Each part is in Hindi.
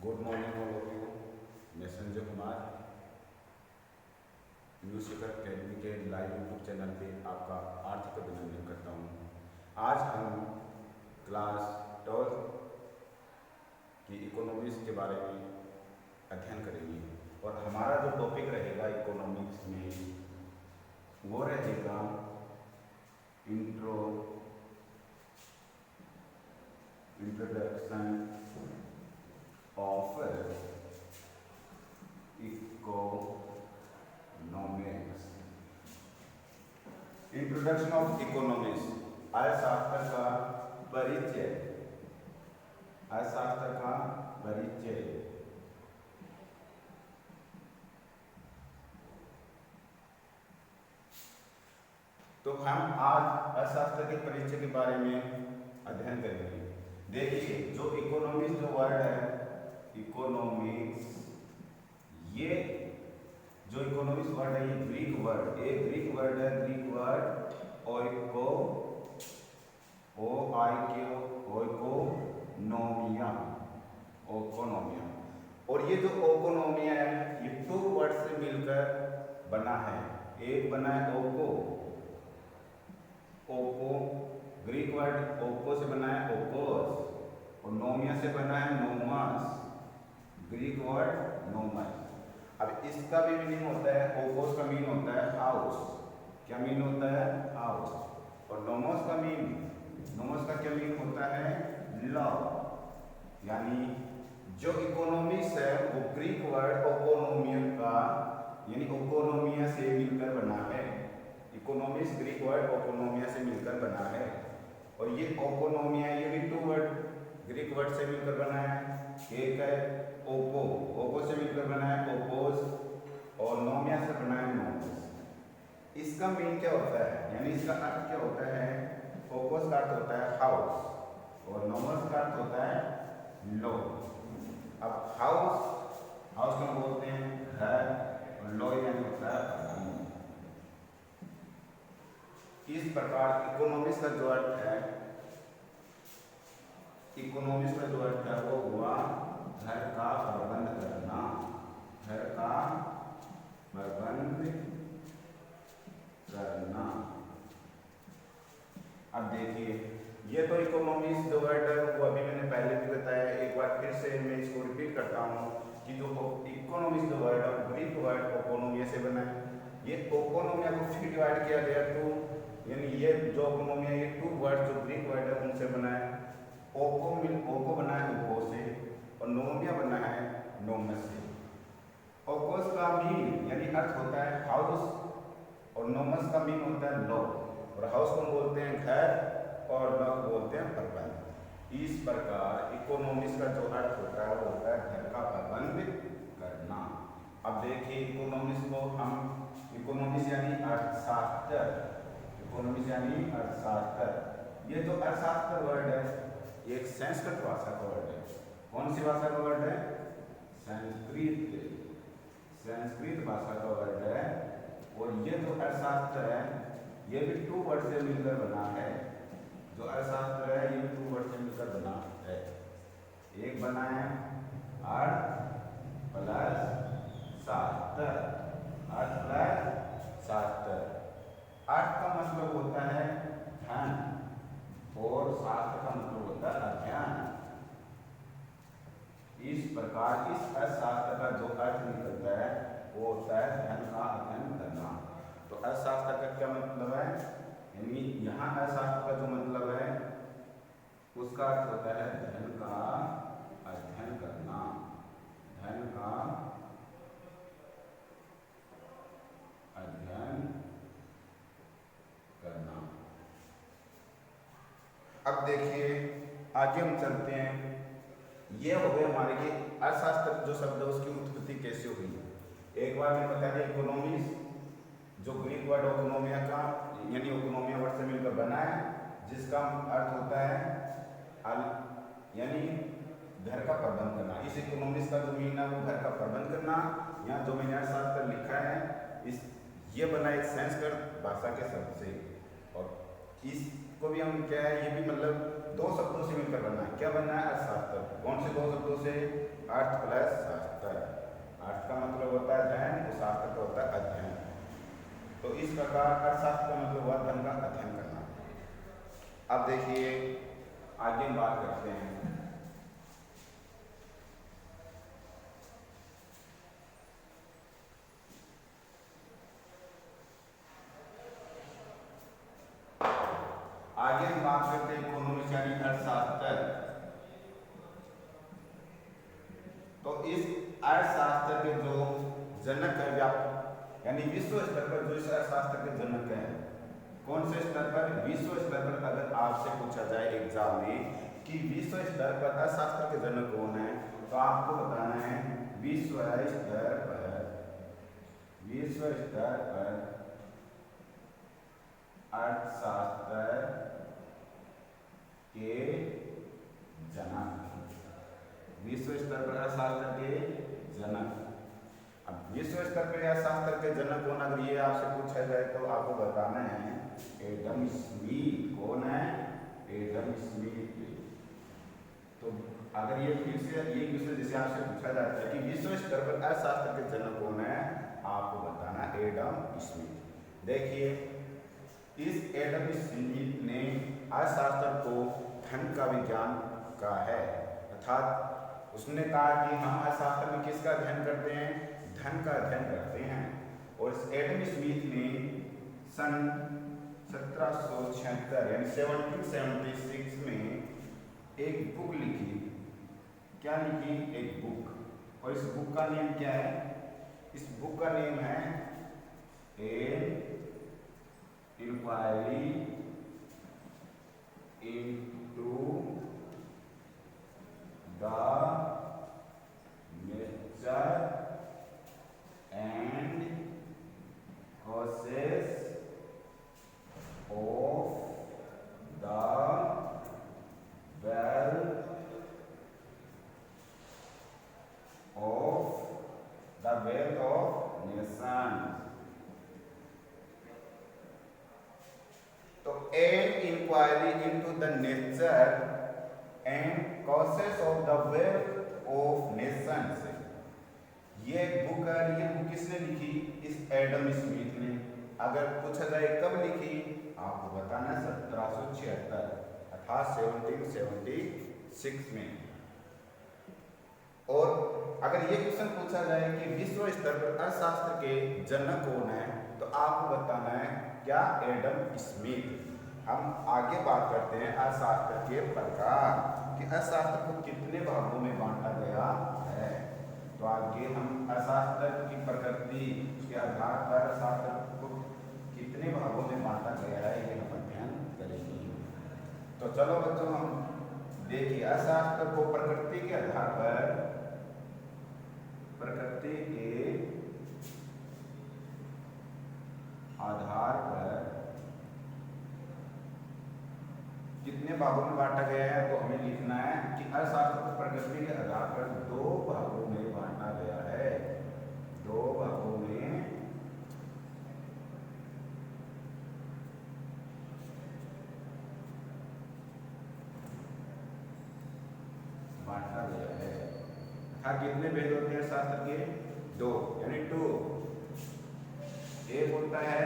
Good morning all of you. मैं Sanjay Kumar newspaper academy के लाइव यूट्यूब चैनल पे आपका हार्दिक अभिनंदन करता हूँ। आज हम क्लास 12 की इकोनॉमिक्स के बारे में अध्ययन करेंगे और हमारा जो टॉपिक रहेगा इकोनॉमिक्स में वो रहेगा introduction of economics. Introduction of economics अर्थशास्त्र का परिचय। अर्थशास्त्र का परिचय। तो हम आज अर्थशास्त्र के परिचय के बारे में अध्ययन करेंगे। देखिए जो इकोनॉमिक्स जो वर्ड है इकोनॉमिक्स, ये जो इकोनॉमिक्स वर्ड है ये ग्रीक वर्ड है। ग्रीक वर्ड ओइको ओइकोनोमिया। और ये जो ओकोनोमिया है ये टू वर्ड से मिलकर बना है। एक बना है ओको ग्रीक वर्ड ओको से बना है ओकोस, और नोमिया से बना है नोमस, ग्रीक वर्ड नोमस। अब इसका भी मीनिंग होता है, ओकोस का मीन होता है हाउस। क्या मीन होता है? हाउस। और नोमस का क्या मीन होता है? लव। यानी जो इकोनॉमिक्स है वो ग्रीक वर्ड ओकोनोमिया का यानी ओकोनोमिया से मिलकर बना है। इकोनॉमिक्स ग्रीक वर्ड ओकोनोमिया से मिलकर बना है। और ये ओकोनोमिया ये भी टू वर्ड ग्रीक वर्ड से मिलकर बना है। एक है ओको से मिलकर बना है ओकोस, और नोमिया से बना है नोमस। इसका मीन क्या होता है, यानी इसका अर्थ क्या होता है? ओकोस का अर्थ होता है हाउस और नोमस का अर्थ होता है लो। अब हाउस को हम बोलते हैं घर, और लो यानी होता है भूमि। इस प्रकार इकोनॉमिक्स का जो अर्थ है वो हुआ घर का प्रबंध करना। घर का प्रबंध करना। अब देखिए ये तो इकोनॉमिक्स जो वर्ड है वो अभी मैंने पहले भी बताया, एक बार फिर से मैं इसको रिपीट करता हूँ कि जो इकोनॉमिक्स जो वर्ड है ग्रीक वर्ड ओकोनोमिया से बना है। ये ओकोनोमिया को फिर डिवाइड किया गया टू, यानी ये जो ओकोनोमिया ये टू वर्ड जो ग्रीक वर्ड है उनसे बना है। ओको बना है ओको से, और नोमिया बना है नोमस से। ओकोस का मीन यानी अर्थ होता है हाउस, और नोमस का मीन होता है लो। और हाउस को बोलते हैं घर, और लो बोलते हैं प्रबंध। इस प्रकार इकोनॉमिक्स का जो अर्थ होता है वो होता है घर का प्रबंध करना। अब देखिए इकोनॉमिक्स को हम इकोनॉमिक्स यानी अर्थशास्त्र। ये जो अर्थशास्त्र वर्ड है ये एक संस्कृत भाषा का वर्ड है। कौन सी भाषा का वर्ड है? संस्कृत भाषा का वर्ड है। और ये जो अर्थशास्त्र है ये भी टू वर्ड से मिलकर बना है। जो अर्थशास्त्र है ये भी टू वर्ड से मिलकर बना है। एक बना है अर्थ प्लस शास्त्र। अर्थ का मतलब होता है धन, और शास्त्र का मतलब होता है अध्ययन। इस प्रकार इस अर्थशास्त्र का जो अर्थ निकलता है वो होता है धन का अध्ययन करना। तो अर्थशास्त्र का क्या मतलब है, यानी यहाँ अर्थशास्त्र का जो मतलब है उसका अर्थ होता है धन का अध्ययन करना। धन का अध्ययन करना। अब देखिए आगे हम चलते हैं। ये हो गए हमारे कि अर्थशास्त्र जो शब्द है उसकी उत्पत्ति कैसे हुई। एक बार मैंने बताया इकोनॉमिक्स जो ग्रीक वर्ड ओकोनोमिया का यानी ओकोनोमिया वर्ड से मिलकर बना है, जिसका अर्थ होता है यानी घर का प्रबंध करना। इस इकोनॉमिक्स का जो मीन है वो घर का प्रबंध करना। यहाँ जो मैंने अर्थशास्त्र लिखा है ये बना एक संस्कृत भाषा के शब्द से, और इसको भी हम क्या है ये भी मतलब दो शब्दों से मिलकर बना है। क्या बना है? अर्थशास्त्र। कौन से दो शब्दों से अर्थ प्लस शास्त्र। अर्थ का मतलब होता है अध्ययन और शास्त्र का होता है अध्ययन। तो इस प्रकार अर्थशास्त्र का मतलब हुआ धन का अध्ययन करना। अब देखिए आगे हम बात करते हैं। आगे हम बात करते हैं इकोनॉमिक्स यानी अर्थशास्त्र। तो इस अर्थशास्त्र के जो जनक है यानी विश्व स्तर पर जो इस अर्थशास्त्र के जनक हैं, कौन से स्तर पर? विश्व स्तर पर। अगर आपसे पूछा जाए एग्जाम में कि विश्व स्तर पर अर्थशास्त्र के जनक कौन है, तो आपको बताना है विश्व स्तर पर अर्थशास्त्र के जनक। विश्व स्तर पर अर्थशास्त्र के जनक। अब विश्व स्तर पर अर्थशास्त्र के जनक कौन, अगर ये आपसे पूछा जाए तो आपको बताना है एडम स्मिथ। कौन है? Adam Smith. तो अगर ये फिर से ये क्वेश्चन जैसे आपसे पूछा जाता है कि विश्व स्तर पर अर्थशास्त्र के जनक कौन है, आपको बताना एडम स्मिथ। देखिए इस एडम स्मिथ ने अर्थशास्त्र को धन का विज्ञान कहा है, अर्थात उसने कहा कि हम अर्थशास्त्र में किसका अध्ययन करते हैं? धन का अध्ययन करते हैं। और इस एडम स्मिथ ने सन 1776 यानी 1776 में एक बुक लिखी। क्या लिखी? एक बुक। और इस बुक का नेम क्या है? इस बुक का नेम है a inquiry into the nature and causes of the wealth of nation. तो an inquiry into the nature and causes of the wealth of nations, ये बुक है। ये बुक किसने लिखी? इस एडम स्मिथ ने। अगर पूछा जाए कब लिखी, आपको बताना 1776 अर्थात 1776 में। और अगर ये क्वेश्चन पूछा जाए कि विश्व स्तर पर अर्थशास्त्र के जनक कौन है, तो आपको बताना है क्या? Adam Smith. हम आगे बात करते हैं अर्थशास्त्र के प्रकार कि अर्थशास्त्र को कितने भागों में बांटा गया है। तो आगे हम अर्थशास्त्र की प्रकृति के आधार पर अर्थशास्त्र को कितने भागों में बांटा गया है ये हम अध्ययन करेंगे। तो चलो बच्चों हम देखिए अर्थशास्त्र को प्रकृति के आधार पर कितने भागों में बांटा गया है। तो हमें लिखना है कि अर्थशास्त्र को प्रकृति के आधार पर दो भागों में बांटा गया है। दो भागों में बांटा गया है। हाँ, कितने भेद होते हैं अर्थशास्त्र के? दो, यानी टू। एक होता है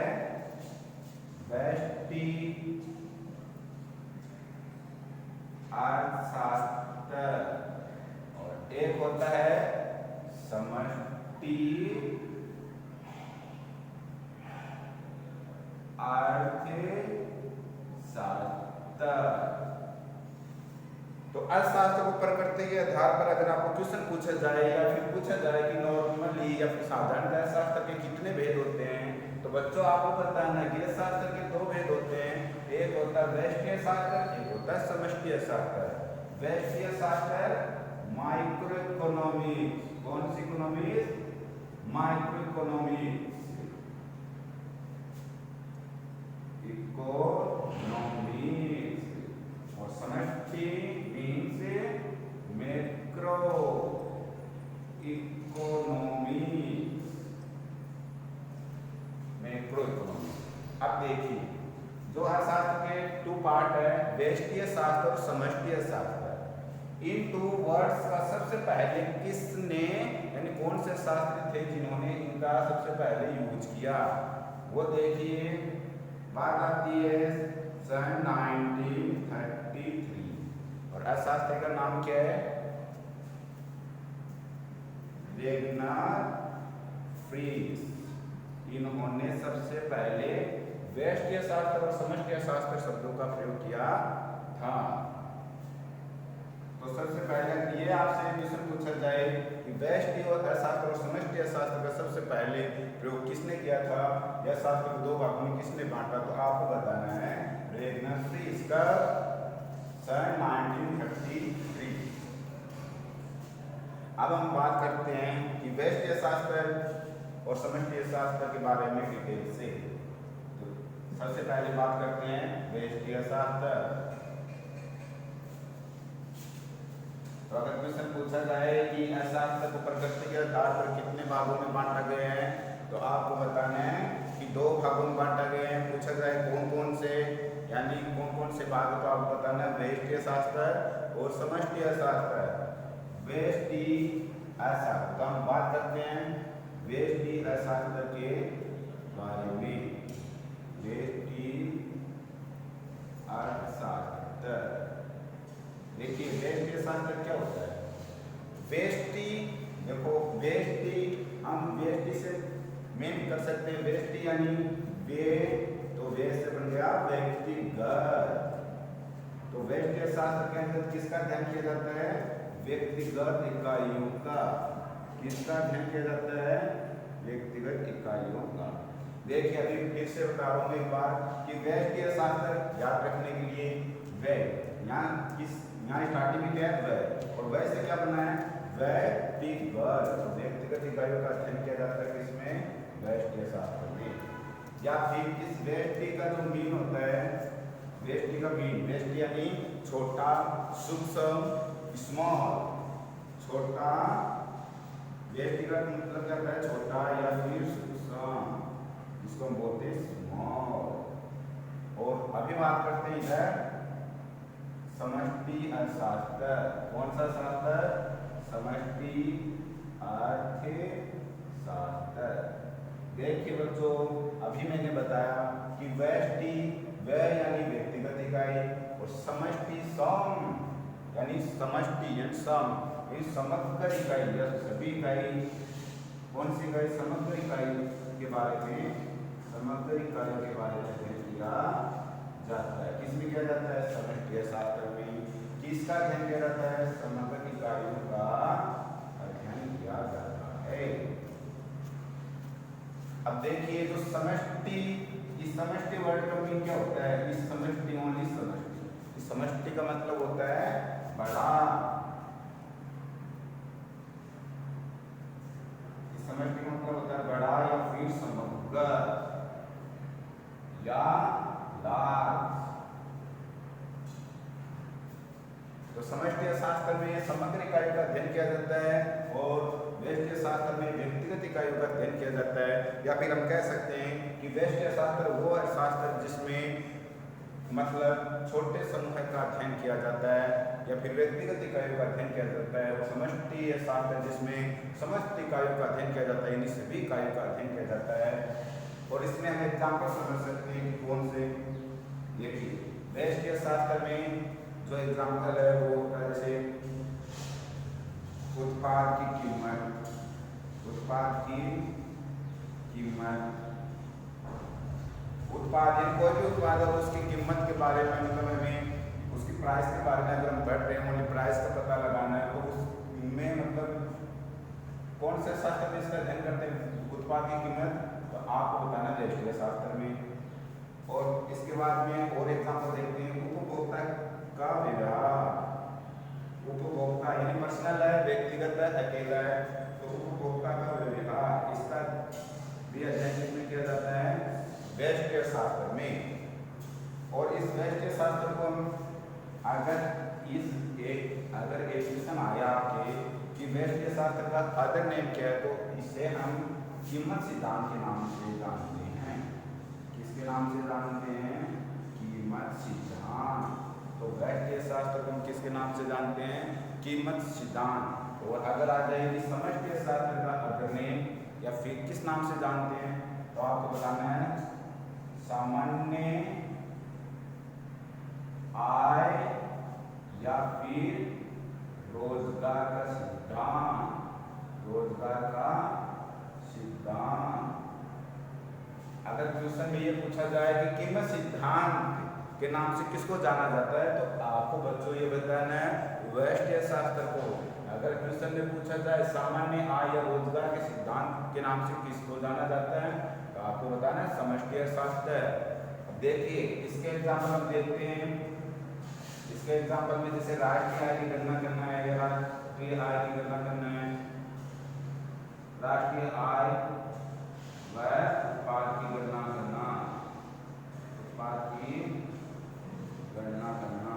व्यष्टि अर्थशास्त्र और एक होता है समष्टि अर्थशास्त्र। तो अर्थशास्त्र को प्रकृति के आधार पर अगर आपको क्वेश्चन पूछा जाए या फिर पूछा जाए कि नॉर्मली या फिर साधारण अर्थशास्त्र के कितने भेद होते हैं, तो बच्चों आपको बताना है कि अर्थशास्त्र के दो भेद होते हैं। एक होता है व्यष्टि शास्त्र, एक होता है समष्टि शास्त्र। व्यष्टि शास्त्र माइक्रो इकोनॉमिक्स। कौन सी इकोनॉमिक्स? Micro economics. और समष्टि means macro economics. Macro economics. अब देखिए जो अर्थशास्त्र के टू पार्ट है, व्यष्टि शास्त्र और समष्टि शास्त्र। इन टू वर्ड्स का सबसे पहले किसने यानी कौन से शास्त्री थे जिन्होंने इनका सबसे पहले यूज किया, वो देखिए बात आती है सन 1933 और इस शास्त्री का नाम क्या है, वेगनर फ्रीज। इन्होंने सबसे पहले व्यष्टि शास्त्र और समष्टि शास्त्र शब्दों का प्रयोग किया था। तो सबसे पहले ये आपसे क्वेश्चन पूछा जाए कि व्यष्टि और अशास्त्र और समष्टि शास्त्र का सबसे पहले प्रयोग किसने किया था, यह शास्त्र को दो भागों में किसने बांटा, तो आपको बताना है वेगनर फ्रीज का सन 1933। अब हम बात करते हैं कि व्यष्टि शास्त्र और समष्टि शास्त्र के बारे में डिटेल से। तो सबसे पहले बात करते हैं व्यष्टि शास्त्र। तो अगर क्वेश्चन पूछा जाए कि शास्त्र को प्रकृति के आधार पर कितने भागों में बांटा गया है, तो आपको बताना है कि दो भागों में बांटा गया है। पूछा जाए कौन कौन से, यानी कौन कौन से भाग, तो आपको बताना है व्यष्टि शास्त्र और समष्टि शास्त्र। व्यष्टि अशास्त्र, तो हम बात करते हैं व्यष्टि अशास्त्र के बारे में। व्यष्टि अर्थशास्त्र, देखिए व्यष्टि शास्त्र क्या होता है। व्यष्टि, देखो व्यष्टि हम व्यष्टि से मेन कर सकते हैं, व्यष्टि यानी वे, तो वे से बन गया व्यक्तिगत। तो व्यष्टि शास्त्र के अंदर किसका ध्यान किया जाता है, व्यक्तिगत इकाइयों का। किसका ध्यान किया जाता है, व्यक्तिगत इकाइयों का। देखिए अभी फिर से बता रहा हूँ एक बार कि व्यष्टि शास्त्र याद रखने के लिए वे, यहाँ स्टार्टिंग में क्या है वे, और वे से क्या बना है व्यक्तिगत। व्यक्तिगत इकाइयों का अध्ययन किया जाता है किसमें, व्यष्टि शास्त्र में। या फिर इस व्यष्टि का जो मीन होता है, व्यष्टि का मीन, व्यष्टि यानी छोटा, सूक्ष्म, स्मॉल, छोटा। व्यष्टि का मतलब क्या होता है, छोटा या फिर सूक्ष्म, इसको हम बोलते हैं स्मॉल। और अभी बात करते हैं इधर समष्टि अर्थशास्त्र। कौन सा शास्त्र, समष्टि अर्थशास्त्र। देखिए बच्चों अभी मैंने बताया कि व्यष्टि व यानी व्यक्तिगत इकाई और समष्टि सम यानी समष्टि यानी सम, ये समग्र इकाई या सभी इकाई। कौन सी इकाई, समग्र इकाई के बारे में, समग्र इकाई के बारे में अध्ययन किया जाता है। किसमें किया जाता है, समष्टि शास्त्र में। किसका अध्ययन किया जाता है, समग्र इकाइयों का अध्ययन किया जाता है। अब देखिए जो समष्टि, इस समष्टि वर्ड का मीनिंग क्या होता है, इस समष्टि ओनली समष्टि। इस समष्टि का मतलब होता है बड़ा। इस समष्टि का मतलब होता है बड़ा या फिर समग्र या लार्ज। तो समष्टि शास्त्र में समग्र इकाइयों का अध्ययन किया जाता है और व्यष्टि शास्त्र में व्यक्तिगत इकाइयों का अध्ययन किया जाता है। या फिर हम कह सकते हैं कि व्यष्टि शास्त्र वो शास्त्र जिसमें मतलब छोटे समूह का अध्ययन किया जाता है या फिर व्यक्तिगत इकाइयों का अध्ययन किया जाता है। और समष्टि शास्त्र जिसमें समस्त इकाइयों का अध्ययन किया जाता है, यानी सभी इकाइयों का अध्ययन किया जाता है। और इसमें हम एग्जाम्पल समझ सकते हैं कि कौन से। देखिए व्यष्टि शास्त्र में जो एग्जाम्पल है वो होता है जैसे उत्पाद की कीमत, उत्पाद की कीमत, उत्पाद कोई भी उत्पाद है उसकी कीमत के बारे में, मतलब हमें उसकी प्राइस के बारे में अगर हम पढ़ रहे हैं, उन्हें प्राइस का पता लगाना है, तो उसमें मतलब कौन से शास्त्र में इसका अध्ययन करते हैं, उत्पाद की कीमत, तो आपको बताना व्यष्टि शास्त्र में। और इसके बाद में और एग्जाम्पल देखते हैं उपभोक्ता का व्यवहार। उपभोक्ता यानी पर्सनल है, व्यक्तिगत है, अकेला है, तो उपभोक्ता का व्यवहार, इसका भी अध्ययन में किया जाता है व्यष्टि शास्त्र में। और इस व्यष्टि शास्त्र को हम अगर एक क्वेश्चन आया आपके कि व्यष्टि शास्त्र का अदर नेम क्या है, तो इसे हम कीमत सिद्धांत के नाम से जानते हैं। किसके नाम से जानते हैं, कीमत सिद्धांत। तो व्यष्टि शास्त्र को हम किसके नाम से जानते हैं? कीमत सिद्धांत। और अगर आ जाएगी समष्टि शास्त्र का अग्रनेम या फिर किस नाम से जानते हैं, तो आपको बताना है सामान्य आय या फिर रोजगार का सिद्धांत। रोजगार का सिद्धांत। अगर क्वेश्चन में ये पूछा जाए कि कीमत सिद्धांत के नाम से किसको जाना जाता है, तो आपको बच्चों ये बताना है व्यष्टि शास्त्र को। अगर क्वेश्चन में पूछा जाए सामान्य आय या रोजगार के सिद्धांत के नाम से किसको जाना जाता है, तो आपको बताना है समष्टि शास्त्र। अब देखिए इसके एग्जाम्पल हम देखते हैं। इसके एग्जाम्पल में जैसे राष्ट्रीय आय की गणना करना है या राष्ट्रीय आय की गणना करना है, राष्ट्रीय आय व उत्पाद की गणना करना, उत्पाद की गणना करना।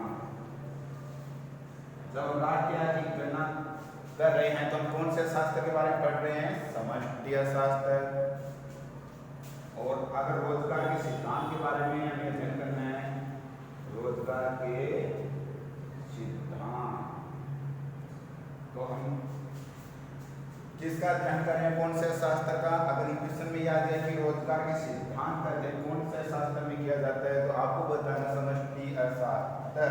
जब हम राष्ट्रीय आय की गणना कर रहे हैं तो हम कौन से शास्त्र के बारे में पढ़ रहे हैं? समष्टि शास्त्र। और अगर रोजगार के सिद्धांत के बारे में हमें अध्ययन करना है, रोजगार के सिद्धांत, तो हम किसका अध्ययन करें? कौन से शास्त्र का? अगर क्वेश्चन में याद है कि रोजगार के सिद्धांत का अध्ययन कौन से शास्त्र में किया जाता है, तो आपको बताना समष्टि शास्त्र।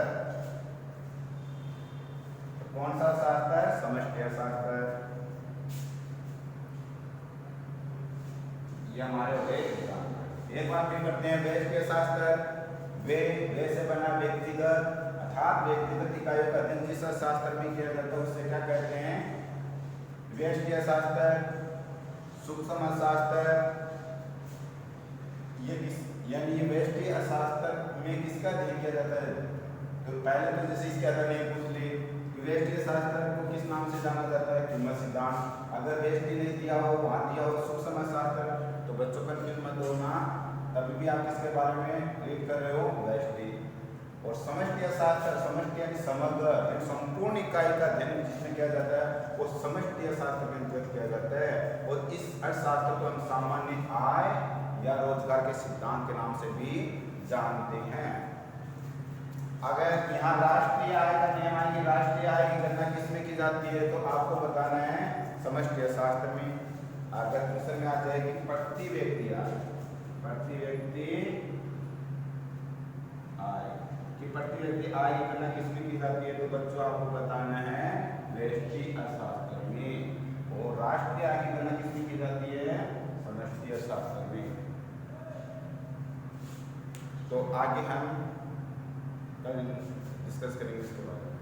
कौन सा शास्त्र है? समष्टि शास्त्र। ये हमारे हो गए एग्जाम्पल। एक बार फिर करते हैं व्यष्टि शास्त्र। वे से बना व्यक्तिगत अर्थात व्यक्तिगत इकाइयों का अध्ययन जिस शास्त्र में किया जाता है उससे क्या कहते हैं? व्यष्टि शास्त्र। सूक्ष्म शास्त्र। ये यानी ये व्यष्टि शास्त्र में किसका अध्ययन किया जाता है? तो पहले तो जैसे इसके अंदर नहीं पूछ ली व्यष्टि शास्त्र को किस नाम से जाना जाता है? कीमत सिद्धांत। अगर व्यष्टि नहीं दिया हो, वहां दिया हो सूक्ष्म शास्त्र, तो बच्चों कंफ्यूज मत होना, तभी भी आप किसके बारे में रीड कर रहे हो? व्यष्टि। और समष्टि शास्त्र, समष्टि यानी समग्र यानी संपूर्ण इकाई का अध्ययन जिसमें किया जाता है वो समष्टि शास्त्र के अंतर्गत किया जाता है। और इस अर्थशास्त्र को हम सामान्य आय या रोजगार के सिद्धांत के नाम से भी जानते हैं। अगर यहाँ राष्ट्रीय आय का नियम है कि राष्ट्रीय आय की गणना किसमें की जाती है, तो आपको बताना है समष्टि शास्त्र में। अगर क्वेश्चन में आ जाएगी प्रति व्यक्ति आय, प्रति व्यक्ति आय कि प्रति व्यक्ति आय की गणना किसमें की जाती है, तो बच्चों आपको बताना है व्यष्टि शास्त्र में। और राष्ट्रीय आय की गणना किसमें की जाती है? समष्टि शास्त्र में। तो आगे हम कल डिस्कस करेंगे इसके बारे में।